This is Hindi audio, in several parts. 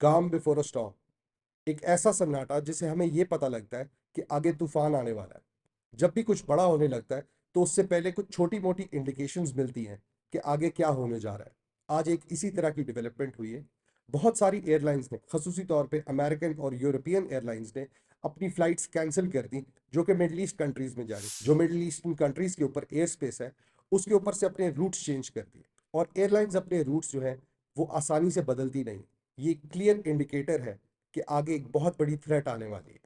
काम बिफोर अ स्टॉर्म। एक ऐसा सन्नाटा जिसे हमें ये पता लगता है कि आगे तूफान आने वाला है। जब भी कुछ बड़ा होने लगता है तो उससे पहले कुछ छोटी मोटी इंडिकेशंस मिलती हैं कि आगे क्या होने जा रहा है। आज एक इसी तरह की डेवलपमेंट हुई है। बहुत सारी एयरलाइंस ने, खसूसी तौर पे अमेरिकन और यूरोपियन एयरलाइंस ने अपनी फ्लाइट्स कैंसिल कर दी, जो कि मिडल ईस्ट कंट्रीज में जा रही, जो मिडल ईस्टर्न कंट्रीज के ऊपर एयर स्पेस है उसके ऊपर से अपने रूट्स चेंज कर दिए। और एयरलाइंस अपने रूट्स जो है वो आसानी से बदलती नहीं। ये क्लियर इंडिकेटर है कि आगे एक बहुत बड़ी थ्रेट आने वाली है।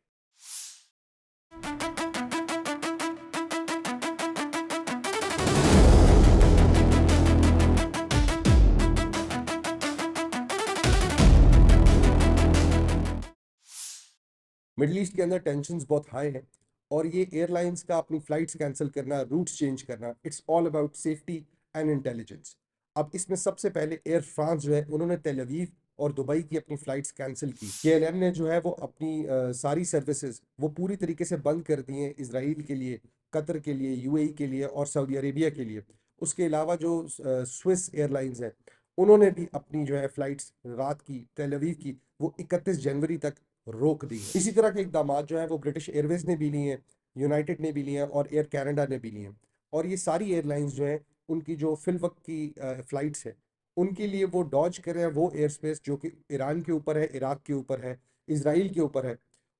मिडल ईस्ट के अंदर टेंशन्स बहुत हाई है, और ये एयरलाइंस का अपनी फ्लाइट्स कैंसिल करना, रूट्स चेंज करना, it's all about safety and intelligence. अब इसमें सबसे पहले एयर फ्रांस जो है उन्होंने तेल अवीव और दुबई की अपनी फ्लाइट्स कैंसिल की। केएलएम ने जो है वो अपनी सारी सर्विसेज वो पूरी तरीके से बंद कर दी हैं इसराइल के लिए, कतर के लिए, यूएई के लिए और सऊदी अरेबिया के लिए। उसके अलावा जो स्विस एयरलाइंस हैं उन्होंने भी अपनी जो है फ्लाइट्स रात की तेल अवीव की वो 31 जनवरी तक रोक दी है। इसी तरह के इकदाम जो है वो ब्रिटिश एयरवेज ने भी लिए हैं, यूनाइटेड ने भी लिए हैं और एयर कनाडा ने भी लिए हैं। और ये सारी एयरलाइंस जो है उनकी जो फिल वक्त की फ्लाइट्स है उनके लिए वो डॉज कर रहे हैं वो एयर स्पेस जो कि ईरान के ऊपर है, इराक के ऊपर है, इसराइल के ऊपर है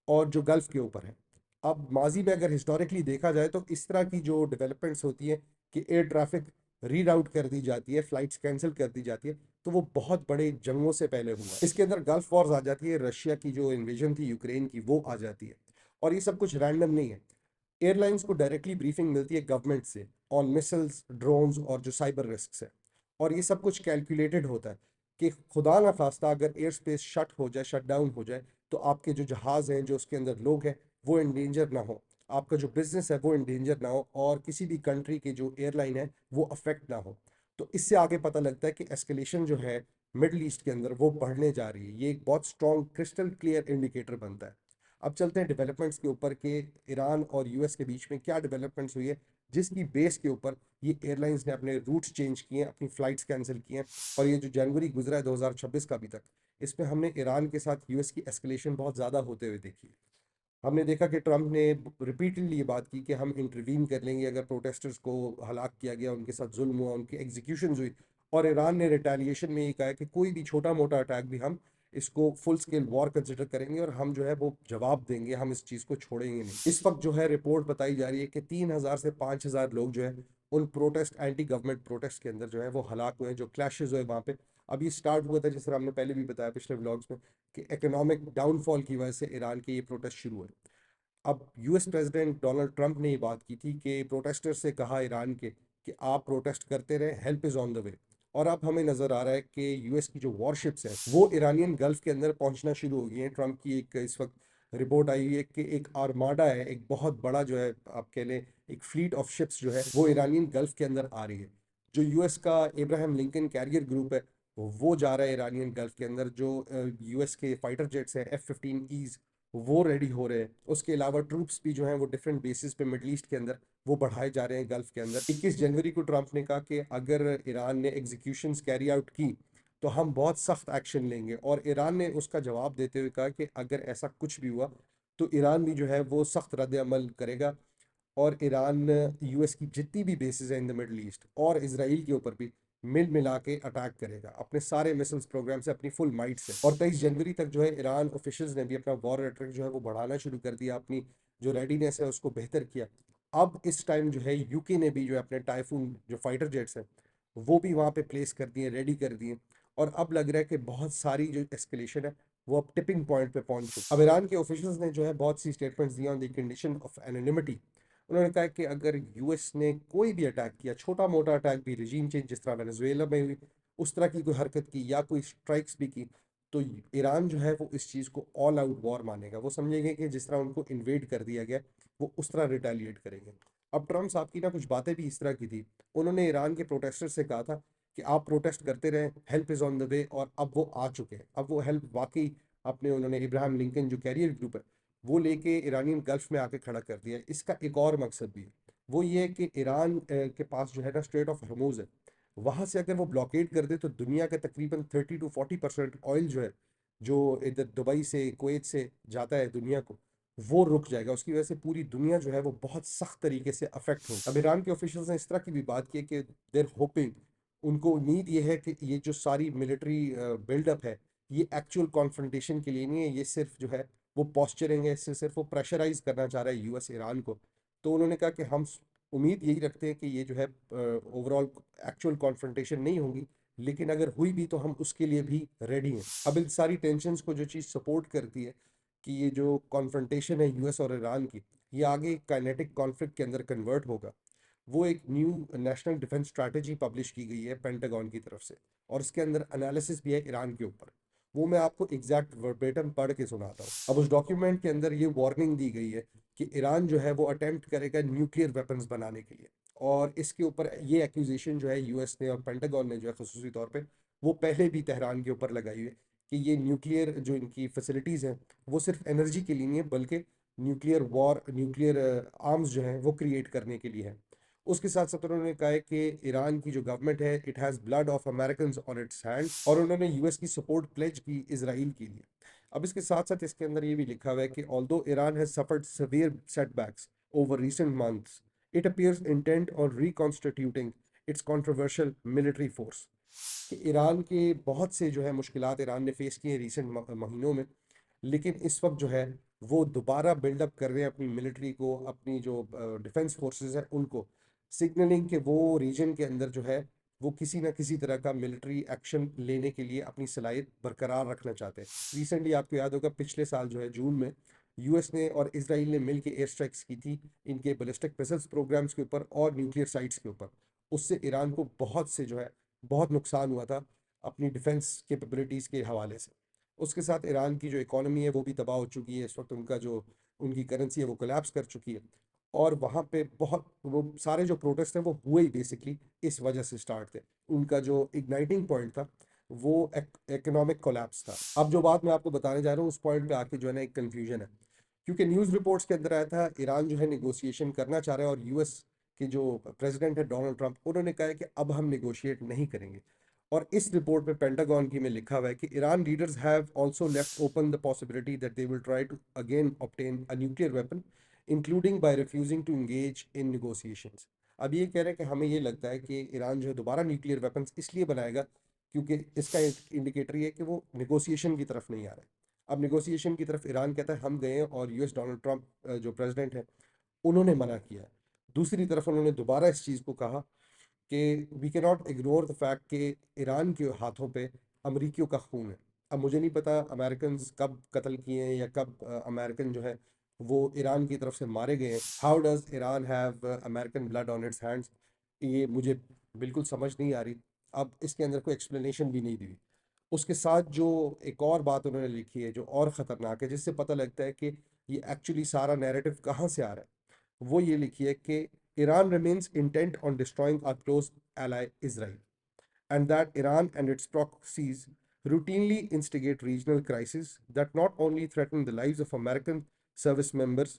और जो गल्फ के ऊपर है। अब माजी में अगर हिस्टोरिकली देखा जाए तो इस तरह की जो डेवलपमेंट्स होती है कि एयर ट्रैफिक रीडाउट कर दी जाती है, फ्लाइट्स कैंसिल कर दी जाती है, तो वो बहुत बड़े जंगों से पहले हुआ। इसके अंदर गल्फ वॉर्स आ जाती है, रशिया की जो इन्वेजन थी यूक्रेन की वो आ जाती है। और ये सब कुछ रैंडम नहीं है। एयरलाइंस को डायरेक्टली ब्रीफिंग मिलती है गवर्नमेंट से ऑन मिसाइल्स, ड्रोन्स और जो साइबर रिस्क है। और ये सब कुछ कैलकुलेटेड होता है कि खुदा ना खास्ता अगर एयर स्पेस शट हो जाए, शट डाउन हो जाए, तो आपके जो जहाज़ हैं, जो उसके अंदर लोग हैं, वो इन डेंजर ना हो, आपका जो बिजनेस है वो इन डेंजर ना हो, और किसी भी कंट्री की जो एयरलाइन है वो अफेक्ट ना हो। तो इससे आगे पता लगता है कि एस्केलेशन जो है मिडल ईस्ट के अंदर वो बढ़ने जा रही है। ये एक बहुत स्ट्रॉन्ग क्रिस्टल क्लियर इंडिकेटर बनता है। अब चलते हैं डेवलपमेंट्स के ऊपर के ईरान और यूएस के बीच में क्या डेवलपमेंट्स हुई है, जिसकी बेस के ऊपर ये एयरलाइंस ने अपने रूट्स चेंज किए हैं, अपनी फ्लाइट्स कैंसिल की हैं। और ये जो जनवरी गुजरा है 2026 का अभी तक, इसमें हमने ईरान के साथ यूएस की एस्केलेशन बहुत ज़्यादा होते हुए देखी है। हमने देखा कि ट्रंप ने रिपीटेडली ये बात की कि हम इंटरवीन कर लेंगे अगर प्रोटेस्टर्स को हलाक किया गया, उनके साथ जुल्म हुआ, उनकी एग्जीक्यूशन हुई। और ईरान ने रिटेलिएशन में ये कहा है कि कोई भी छोटा मोटा अटैक भी हम इसको फुल स्केल वॉर कंसिडर करेंगे और हम जो है वो जवाब देंगे, हम इस चीज़ को छोड़ेंगे नहीं। इस वक्त जो है रिपोर्ट बताई जा रही है कि 3,000 से 5,000 लोग जो है उन प्रोटेस्ट, एंटी गवर्नमेंट प्रोटेस्ट के अंदर जो है वो हलाक हुए हैं, जो क्लैशेज हुए वहाँ पे। अभी स्टार्ट हुआ था, जिस तरह हमने पहले भी बताया पिछले व्लॉग्स में, कि इकोनॉमिक डाउनफॉल की वजह से ईरान के ये प्रोटेस्ट शुरू हुए। अब यूएस प्रेसिडेंट डोनाल्ड ट्रंप ने ये बात की थी कि प्रोटेस्टर से कहा ईरान के कि आप प्रोटेस्ट करते रहे, help is on the way. और अब हमें नज़र आ रहा है कि यूएस की जो वॉरशिप्स हैं वो ईरानियन गल्फ के अंदर पहुंचना शुरू हो गई हैं। ट्रंप की एक इस वक्त रिपोर्ट आई हुई है कि एक आर्माडा है, एक बहुत बड़ा जो है आप कह लें एक फ्लीट ऑफ शिप्स जो है वो ईरानियन गल्फ के अंदर आ रही है। जो यूएस का एब्राहम लिंकन कैरियर ग्रुप है वो जा रहा है ईरानियन गल्फ के अंदर। जो यूएस के फाइटर जेट्स हैं F-15Es वो रेडी हो रहे हैं। उसके अलावा ट्रूप्स भी जो हैं वो डिफरेंट बेसिस पे मिडल ईस्ट के अंदर वो बढ़ाए जा रहे हैं गल्फ के अंदर। 21 जनवरी को ट्रंप ने कहा कि अगर ईरान ने एग्जीक्यूशंस कैरी आउट की तो हम बहुत सख्त एक्शन लेंगे। और ईरान ने उसका जवाब देते हुए कहा कि अगर ऐसा कुछ भी हुआ तो ईरान भी जो है वो सख्त रद्द अमल करेगा। और ईरान यूएस की जितनी भी बेसिस हैं इन द मिडल ईस्ट और इसराइल के ऊपर भी मिल मिला के अटैक करेगा अपने सारे मिसाइल्स प्रोग्राम से, अपनी फुल माइट से। और 23 जनवरी तक जो है ईरान ऑफिशियल्स ने भी अपना वॉर रेटरिक जो है वो बढ़ाना शुरू कर दिया, अपनी जो रेडीनेस है उसको बेहतर किया। अब इस टाइम जो है यूके ने भी जो है अपने टाइफून जो फाइटर जेट्स हैं वो भी वहाँ पे प्लेस कर दिए, रेडी कर दिए। और अब लग रहा है कि बहुत सारी जो एस्केलेशन है वो अब टिपिंग पॉइंट पे पहुंच चुकी। अब ईरान के ऑफिशियल्स ने जो है बहुत सी स्टेटमेंट्स दिए on the condition of anonymity. उन्होंने कहा कि अगर यूएस ने कोई भी अटैक किया, छोटा मोटा अटैक भी, रिजीम चेंज जिस तरह वेनेजुएला में हुई उस तरह की कोई हरकत की या कोई स्ट्राइक्स भी की, तो ईरान जो है वो इस चीज़ को ऑल आउट वॉर मानेगा। वो समझेंगे कि जिस तरह उनको इन्वेड कर दिया गया वो उस तरह रिटेलिएट करेंगे। अब ट्रम्प साहब की ना कुछ बातें भी इस तरह की थी। उन्होंने ईरान के प्रोटेस्टर से कहा था कि आप प्रोटेस्ट करते रहें, help is on the way. और अब वो आ चुके हैं। अब वो हेल्प वाकई अपने उन्होंने इब्राहिम लिंकन जो कैरियर ग्रुप है वो लेके ईरानियन गल्फ में आके खड़ा कर दिया है। इसका एक और मकसद भी है, वो ये है कि ईरान के पास जो है ना स्ट्रेट ऑफ हर्मुज है, वहां से अगर वो ब्लॉकेड कर दे तो दुनिया के तकरीबन 30 to 40% ऑयल जो है जो इधर दुबई से कुवैत से जाता है दुनिया को, वो रुक जाएगा। उसकी वजह से पूरी दुनिया जो है वो बहुत सख्त तरीके से अफेक्ट हो। अब ईरान के ऑफिशियल्स ने इस तरह की भी बात की है कि देर होपिंग, उनको उम्मीद ये है कि ये जो सारी मिलिट्री बिल्डअप है ये एक्चुअल कॉन्फ्रंटेशन के लिए नहीं है, ये सिर्फ जो है वो पॉस्चरिंग है, इससे सिर्फ वो प्रेशराइज करना चाह रहा है यूएस ईरान को। तो उन्होंने कहा कि हम उम्मीद यही रखते हैं कि ये जो है ओवरऑल एक्चुअल कॉन्फ्रंटेशन नहीं होगी, लेकिन अगर हुई भी तो हम उसके लिए भी रेडी हैं। अब इन सारी टेंशन्स को जो चीज़ सपोर्ट करती है कि ये जो कॉन्फ्रंटेशन है यूएस और ईरान की, ये आगे काइनेटिक कॉन्फ्लिक्ट के अंदर कन्वर्ट होगा, वो एक new national defence strategy publish की गई है पेंटागन की तरफ से, और इसके अंदर एनालिसिस भी है ईरान के ऊपर। वो मैं आपको एग्जैक्ट वर्बेटम पढ़ के सुनाता हूँ। अब उस डॉक्यूमेंट के अंदर ये वार्निंग दी गई है कि ईरान जो है वो अटेम्प्ट करेगा न्यूक्लियर वेपन्स बनाने के लिए, और इसके ऊपर ये एक्यूजेशन जो है यूएस ने और पेंटागन ने जो है खसूसी तौर पे वो पहले भी तेहरान के ऊपर लगाई हुई है कि ये न्यूक्लियर जो इनकी फैसिलिटीज़ हैं वो सिर्फ एनर्जी के लिए नहीं है, बल्कि न्यूक्लियर वॉर, न्यूक्लियर आर्म्स जो हैं वो क्रिएट करने के लिए है। उसके साथ साथ उन्होंने कहा है कि ईरान की जो गवर्नमेंट है it has blood of American on it's hand, और उन्होंने यूएस की सपोर्ट प्लेज की इसराइल के लिए। अब इसके साथ साथ इसके अंदर ये भी लिखा हुआ है कि although Iran has suffered severe setbacks over recent months, it appears intent on reconstituting its controversial military force. कि ईरान के बहुत से जो है मुश्किलात ईरान ने फेस किए रिसेंट महीनों में, लेकिन इस वक्त जो है वो दोबारा बिल्डअप कर रहे हैं अपनी मिलिट्री को, अपनी जो डिफेंस फोर्सेस है उनको, सिग्नलिंग के वो रीजन के अंदर जो है वो किसी ना किसी तरह का मिलिट्री एक्शन लेने के लिए अपनी सलाहियत बरकरार रखना चाहते हैं। रिसेंटली आपको याद होगा पिछले साल जो है जून में यूएस ने और इसराइल ने मिलकर एयर स्ट्राइक्स की थी इनके बैलिस्टिक मिसाइल्स प्रोग्राम्स के ऊपर और न्यूक्लियर साइट्स के ऊपर। उससे ईरान को बहुत से जो है बहुत नुकसान हुआ था अपनी डिफेंस कैपेबिलिटीज़ के हवाले से। उसके साथ ईरान की जो इकोनॉमी है वो भी तबाह हो चुकी है। इस वक्त उनका जो उनकी करेंसी है वो कोलैप्स कर चुकी है, और वहाँ पे बहुत वो सारे जो प्रोटेस्ट हैं वो हुए ही बेसिकली इस वजह से स्टार्ट थे। उनका जो इग्नाइटिंग पॉइंट था वो इकोनॉमिक कोलैप्स था। अब जो बात मैं आपको बताने जा रहा हूँ उस पॉइंट पे आके जो है ना एक कन्फ्यूजन है, क्योंकि न्यूज़ रिपोर्ट्स के अंदर आया था ईरान जो है निगोशिएशन करना चाह रहा है, और यूएस के जो प्रेसिडेंट है डोनाल्ड ट्रंप, उन्होंने कहा है कि अब हम निगोशिएट नहीं करेंगे। और इस रिपोर्ट में पेंटागन की में लिखा हुआ है कि Iran leaders have also left open the possibility that they will try to again obtain a nuclear weapon, including by refusing to engage in negotiations. अब ये कह रहे हैं कि हमें ये लगता है कि ईरान जो है दोबारा न्यूक्लियर वेपन्स इसलिए बनाएगा क्योंकि इसका इंडिकेटर ये है कि वो निगोशिएशन की तरफ नहीं आ रहा है। अब निगोशिएशन की तरफ ईरान कहता है हम गए हैं, और यूएस डोनाल्ड ट्रंप जो प्रेसिडेंट है उन्होंने मना किया है। दूसरी तरफ उन्होंने दोबारा इस चीज़ को कहा कि we can not ignore the fact कि ईरान के हाथों पे अमरीकियों का खून है। अब मुझे नहीं पता अमेरिकन कब कत्ल किए हैं या कब अमेरिकन जो है वो ईरान की तरफ से मारे गए हैं। How does Iran have American blood on it's hands, ये मुझे बिल्कुल समझ नहीं आ रही। अब इसके अंदर कोई एक्सप्लेनेशन भी नहीं दी। उसके साथ जो एक और बात उन्होंने लिखी है जो और ख़तरनाक है, जिससे पता लगता है कि ये एक्चुअली सारा नैरेटिव कहाँ से आ रहा है, वो ये लिखी है कि Iran remains intent on destroying our close ally Israel, and that Iran and its proxies routinely instigate regional crises that not only threaten the lives of American service members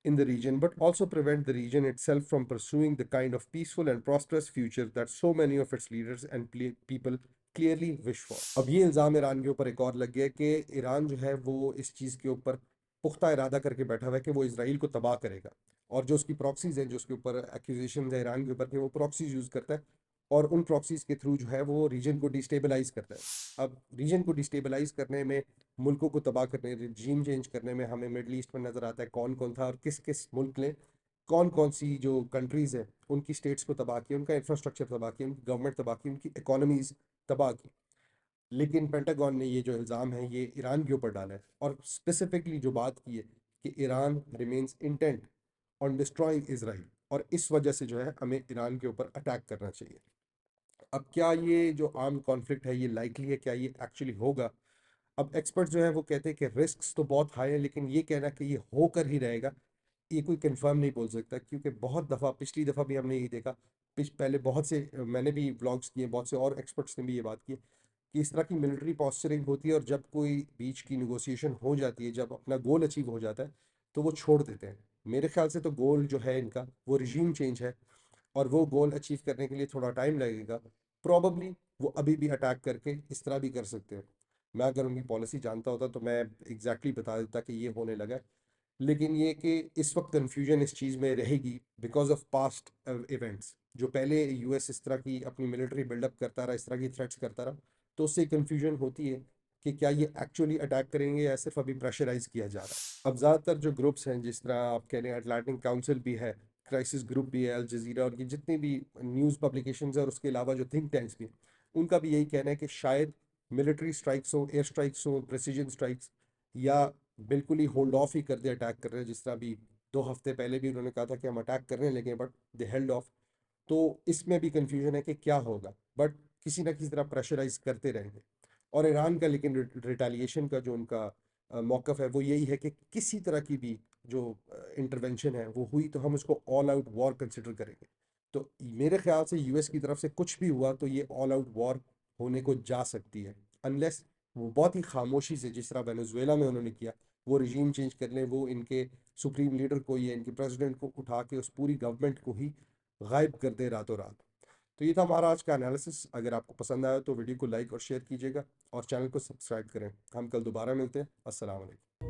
in the region but also prevent the region itself from pursuing the kind of peaceful and prosperous future that so many of its leaders and people clearly wish for। अब ये इल्ज़ाम ईरान के ऊपर एक और लग गया कि ईरान जो है वो इस चीज़ के ऊपर पुख्ता इरादा करके बैठा हुआ है कि वो इसराइल को तबाह करेगा, और जो उसकी प्रॉक्सीज हैं जो उसके ऊपर एक्यूजेशन है ईरान के ऊपर कि वो प्रॉक्सीज यूज़ करता है, और उन प्रॉक्सीज के थ्रू जो है वो रीजन को डिस्टेबलाइज करता है। अब रीजन को डिस्टेबलाइज करने में, मुल्कों को तबाह करने, रजीम चेंज करने में हमें मिडल ईस्ट में नज़र आता है कौन कौन था और किस किस मुल्क ने कौन कौन सी जो कंट्रीज़ है उनकी स्टेट्स को तबाह किया, उनका इंफ्रास्ट्रक्चर तबाह किया, उनकी गवर्नमेंट तबाह की, उनकी इकोनॉमीज तबाह की। लेकिन पेंटागन ने ये जो इल्ज़ाम है ये ईरान के ऊपर डाला है, और स्पेसिफिकली जो बात की है कि Iran remains intent on destroying Israel, और इस वजह से जो है हमें ईरान के ऊपर अटैक करना चाहिए। अब क्या ये जो आर्म कॉन्फ्लिक्ट है ये लाइकली है, क्या ये एक्चुअली होगा? अब एक्सपर्ट जो है वो कहते हैं कि रिस्क्स तो बहुत हाई है, लेकिन ये कहना कि ये होकर ही रहेगा ये कोई कंफर्म नहीं बोल सकता, क्योंकि बहुत दफ़ा पिछली दफ़ा भी हमने ये देखा। पहले बहुत से मैंने भी व्लॉग्स किए, बहुत से और एक्सपर्ट्स ने भी ये बात की कि इस तरह की मिलिट्री पॉस्चरिंग होती है, और जब कोई बीच की निगोशिएशन हो जाती है, जब अपना गोल अचीव हो जाता है तो वो छोड़ देते हैं। मेरे ख्याल से तो गोल जो है इनका वो रिजीम चेंज है, और वो गोल अचीव करने के लिए थोड़ा टाइम लगेगा। प्रॉबली वो अभी भी अटैक करके इस तरह भी कर सकते हैं। मैं अगर उनकी पॉलिसी जानता होता तो मैं एग्जैक्टली बता देता कि ये होने लगा है। लेकिन ये कि इस वक्त कन्फ्यूजन इस चीज़ में रहेगी बिकॉज ऑफ पास्ट इवेंट्स। जो पहले यूएस इस तरह की अपनी मिलिट्री बिल्डअप करता रहा, इस तरह की थ्रेट्स करता रहा, तो उससे कन्फ्यूजन होती है कि क्या ये एक्चुअली अटैक करेंगे या सिर्फ अभी प्रेशराइज किया जा रहा है। अब ज़्यादातर जो ग्रुप्स हैं, जिस तरह आप कह रहे हैं अटलांटिक काउंसिल भी है, क्राइसिस ग्रुप भी है, अल जजीरा, और ये जितनी भी न्यूज़ पब्लिकेशंस है और उसके अलावा जो थिंक टैंक्स भी हैं, उनका भी यही कहना है कि शायद मिलिट्री स्ट्राइक्स हो, एयर स्ट्राइक्स हो, प्रेसिजन स्ट्राइक्स, या बिल्कुल ही होल्ड ऑफ ही कर दे अटैक कर रहे हैं। जिस तरह अभी 2 हफ्ते पहले भी उन्होंने कहा था कि हम अटैक कर रहे हैं, लेकिन बट दे हेल्ड ऑफ। तो इसमें भी कंफ्यूजन है कि क्या होगा, बट किसी ना किसी तरह प्रेशराइज करते रहेंगे। और ईरान का लेकिन रिटेलिएशन का जो उनका मौकफ है वो यही है कि किसी तरह की भी जो इंटरवेंशन है वो हुई तो हम उसको ऑल आउट वॉर कंसिडर करेंगे। तो मेरे ख्याल से यूएस की तरफ से कुछ भी हुआ तो ये ऑल आउट वॉर होने को जा सकती है, अनलेस वो बहुत ही खामोशी से, जिस तरह वेनेजुएला में उन्होंने किया, वो रिजीम चेंज कर लें, वो इनके सुप्रीम लीडर को या इनके प्रेसिडेंट को उठा के उस पूरी गवर्नमेंट को ही गायब कर दे रातों रात। तो ये था हमारा आज का एनालिसिस। अगर आपको पसंद आया तो वीडियो को लाइक और शेयर कीजिएगा और चैनल को सब्सक्राइब करें। हम कल दोबारा मिलते हैं। अस्सलाम वालेकुम।